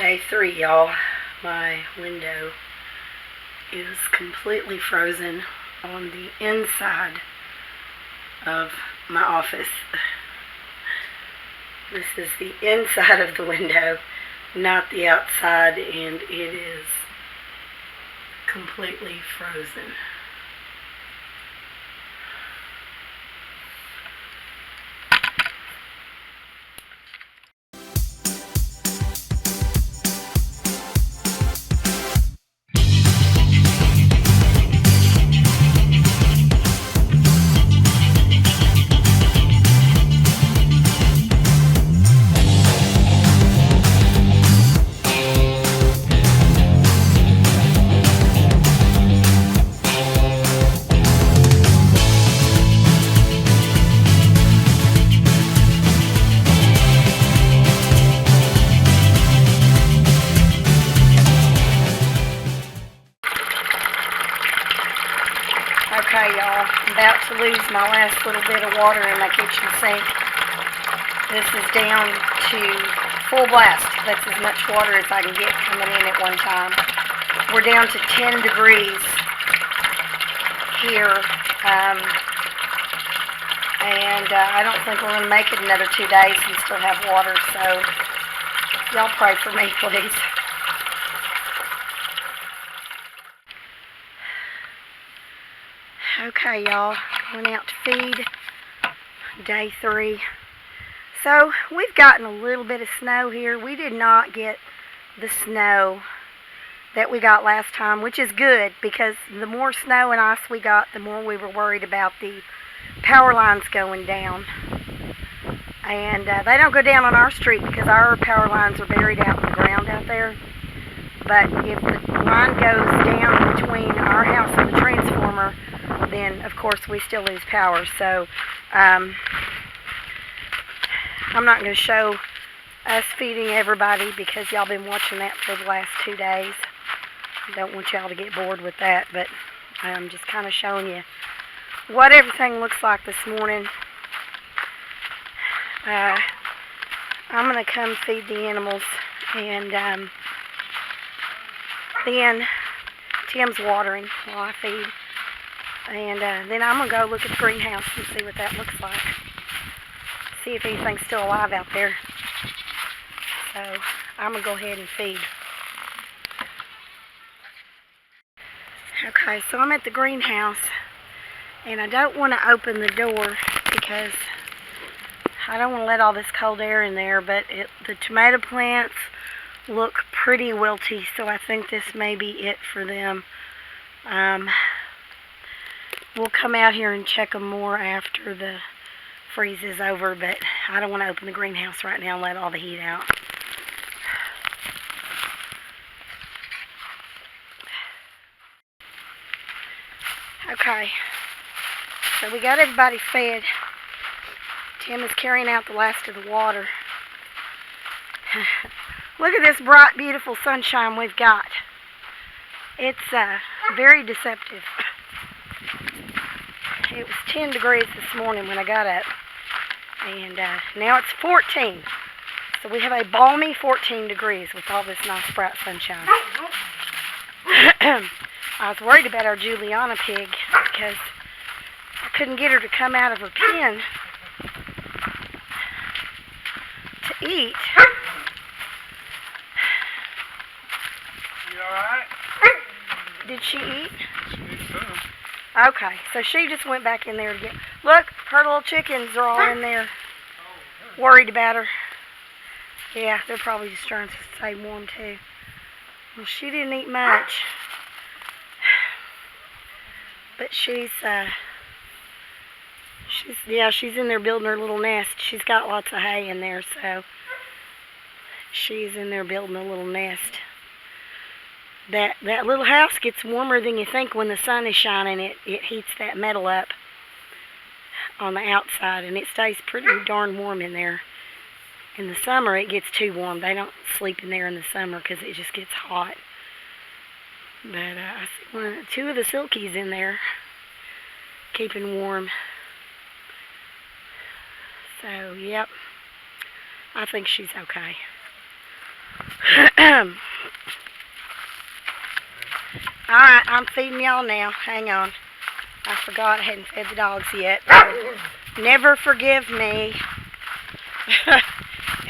Day 3, y'all. My window is completely frozen on the inside of my office. This is the inside of the window, not the outside, and it is completely frozen. Okay, y'all, I'm about to lose my last little bit of water in my kitchen sink. This is down to full blast. That's as much water as I can get coming in at one time. We're down to 10 degrees here, and I don't think we're going to make it another 2 days and still have water, so y'all pray for me, please. Okay, y'all, going out to feed, day 3. So, we've gotten a little bit of snow here. We did not get the snow that we got last time, which is good, because the more snow and ice we got, the more we were worried about the power lines going down. And they don't go down on our street because our power lines are buried out in the ground out there. But if the line goes down between our house and the transformer, then of course we still lose power. So I'm not going to show us feeding everybody because y'all been watching that for the last 2 days. I don't want y'all to get bored with that, but I'm just kind of showing you what everything looks like this morning. I'm going to come feed the animals, and then Tim's watering while I feed. And then I'm going to go look at the greenhouse and see what that looks like. See if anything's still alive out there. So I'm going to go ahead and feed. Okay, so I'm at the greenhouse. And I don't want to open the door because I don't want to let all this cold air in there. But the tomato plants look pretty wilty, so I think this may be it for them. We'll come out here and check them more after the freeze is over, but I don't want to open the greenhouse right now and let all the heat out. Okay, so we got everybody fed. Tim is carrying out the last of the water. Look at this bright, beautiful sunshine we've got. It's very deceptive. It was 10 degrees this morning when I got up, and now it's 14. So we have a balmy 14 degrees with all this nice bright sunshine. I was worried about our Juliana pig because I couldn't get her to come out of her pen to eat. You alright? Did she eat? She needs some. Okay, so she just went back in there to get... Look, her little chickens are all in there, worried about her. Yeah, they're probably just trying to stay warm too. Well, she didn't eat much, but she's in there building her little nest. She's got lots of hay in there, so she's in there building a little nest. That little house gets warmer than you think when the sun is shining. It heats that metal up on the outside, and it stays pretty darn warm in there. In the summer, it gets too warm. They don't sleep in there in the summer because it just gets hot. But I see 2 of the silkies in there keeping warm. So, yep, I think she's okay. Alright, I'm feeding y'all now. Hang on. I forgot I hadn't fed the dogs yet. Never forgive me.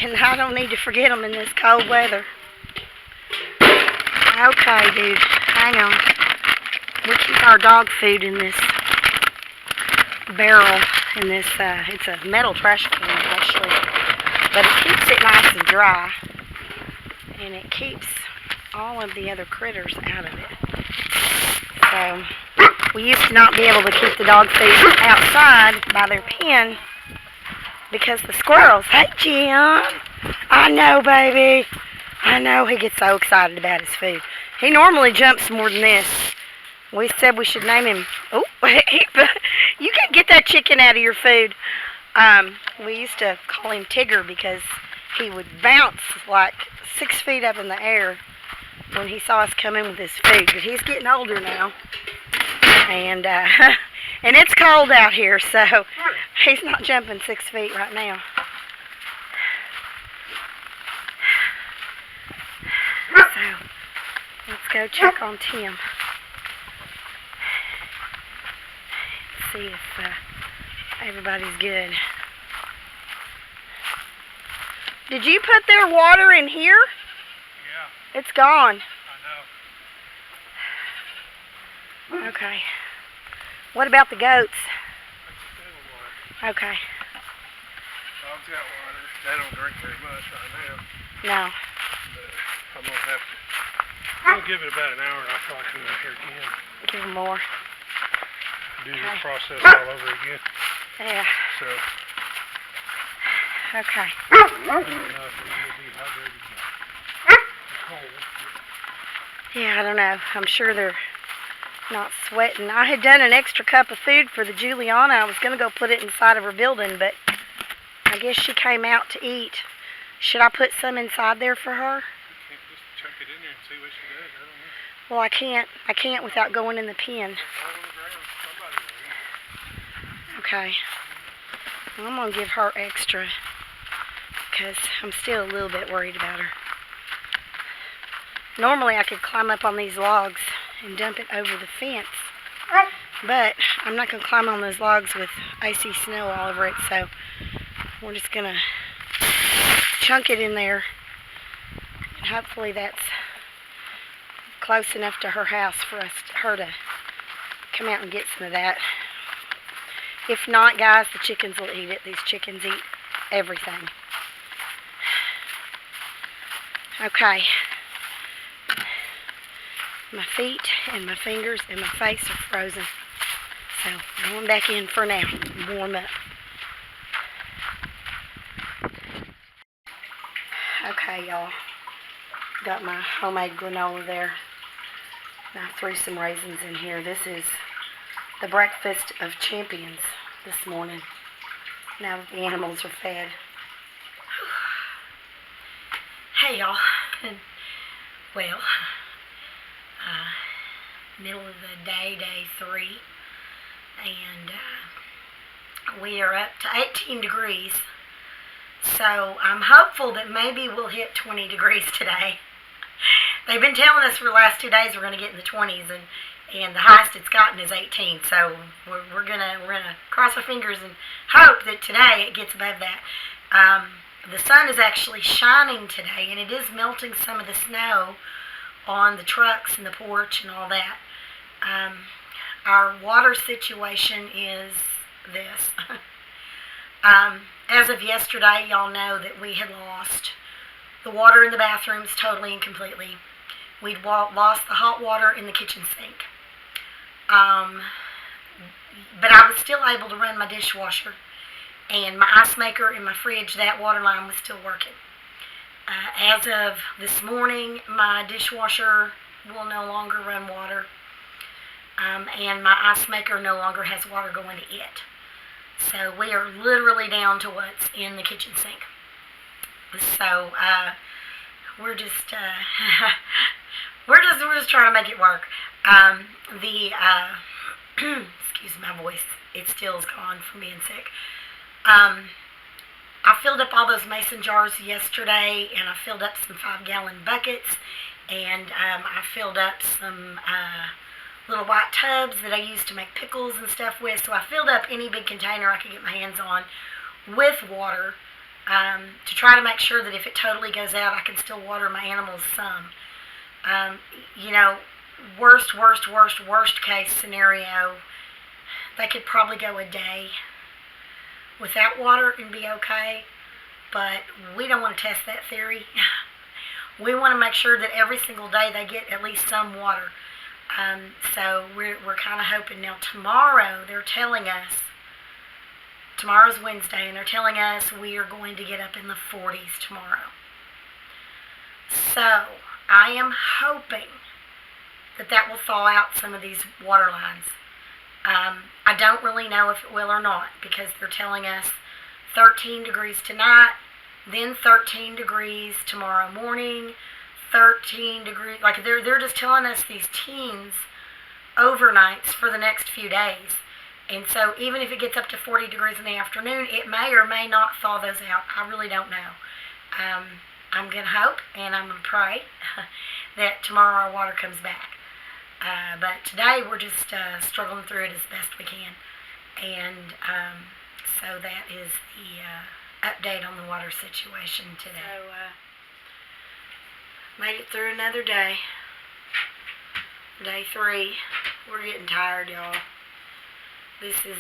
And I don't need to forget them in this cold weather. Okay, dude. Hang on. We keep our dog food in this barrel. In this, it's a metal trash can, actually. But it keeps it nice and dry. And it keeps all of the other critters out of it. So, we used to not be able to keep the dog food outside by their pen because the squirrels. Hey, Jim. I know, baby. I know he gets so excited about his food. He normally jumps more than this. We said we should name him. Oh, you can't get that chicken out of your food. We used to call him Tigger because he would bounce like 6 feet up in the air when he saw us come in with his food. But he's getting older now. And and it's cold out here, so he's not jumping 6 feet right now. So let's go check on Tim. See if everybody's good. Did you put their water in here? Yeah. It's gone. I know. Okay. What about the goats? Okay. Dogs got water. They don't drink very much right now. No. But I'm going to have to. I'm going to give it about an hour and I'll probably come out here again. Give them more. Do this process all over again. Yeah. So. Okay. Yeah, I don't know. I'm sure they're not sweating. I had done an extra cup of food for the Juliana. I was going to go put it inside of her building, but I guess she came out to eat. Should I put some inside there for her? You can't just chuck it in there and see what she does. I don't know. Well, I can't. I can't without going in the pen. Okay. Well, I'm going to give her extra because I'm still a little bit worried about her. Normally I could climb up on these logs and dump it over the fence, but I'm not going to climb on those logs with icy snow all over it, so we're just going to chunk it in there, and hopefully that's close enough to her house for her to come out and get some of that. If not, guys, the chickens will eat it. These chickens eat everything. Okay. My feet and my fingers and my face are frozen. So, going back in for now. Warm up. Okay, y'all. Got my homemade granola there. And I threw some raisins in here. This is the breakfast of champions this morning. Now that the animals are fed. Hey, y'all. Well, middle of the day, day 3, and we are up to 18 degrees, so I'm hopeful that maybe we'll hit 20 degrees today. They've been telling us for the last 2 days we're going to get in the 20s, and the highest it's gotten is 18, so we're gonna cross our fingers and hope that today it gets above that. The sun is actually shining today, and it is melting some of the snow on the trucks and the porch and all that. Our water situation is this. As of yesterday, y'all know that we had lost the water in the bathrooms totally and completely. We'd lost the hot water in the kitchen sink. But I was still able to run my dishwasher, and my ice maker in my fridge, that water line was still working. As of this morning, my dishwasher will no longer run water, and my ice maker no longer has water going to it. So we are literally down to what's in the kitchen sink. So we're just trying to make it work. Excuse my voice, it still is gone from being sick. I filled up all those mason jars yesterday, and I filled up some 5-gallon buckets, and I filled up some little white tubs that I use to make pickles and stuff with. So I filled up any big container I could get my hands on with water to try to make sure that if it totally goes out, I can still water my animals some. You know, worst case scenario, they could probably go a day without water and be okay, but we don't want to test that theory. We want to make sure that every single day they get at least some water. So we're kind of hoping. Now tomorrow, they're telling us, tomorrow's Wednesday, and they're telling us we are going to get up in the 40s tomorrow. So I am hoping that will thaw out some of these water lines. I don't really know if it will or not, because they're telling us 13 degrees tonight, then 13 degrees tomorrow morning, 13 degrees, like they're just telling us these teens overnights for the next few days. And so even if it gets up to 40 degrees in the afternoon, it may or may not thaw those out. I really don't know. I'm going to hope and I'm going to pray that tomorrow our water comes back. But today we're just struggling through it as best we can. And so that is the update on the water situation today. So made it through another day. Day 3. We're getting tired, y'all. This is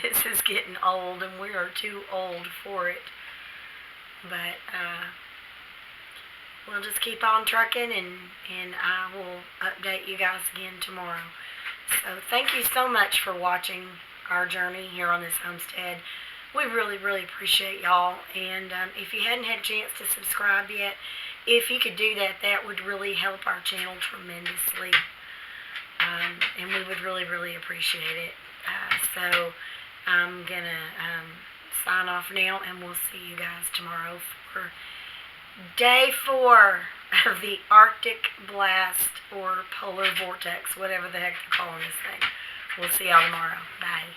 this is getting old, and we are too old for it. But we'll just keep on trucking, and I will update you guys again tomorrow. So thank you so much for watching our journey here on this homestead. We really appreciate y'all. And if you hadn't had a chance to subscribe yet, if you could do that, that would really help our channel tremendously. And we would really appreciate it. So I'm going to sign off now, and we'll see you guys tomorrow for day 4 of the Arctic Blast or Polar Vortex, whatever the heck they're calling this thing. We'll see y'all tomorrow. Bye.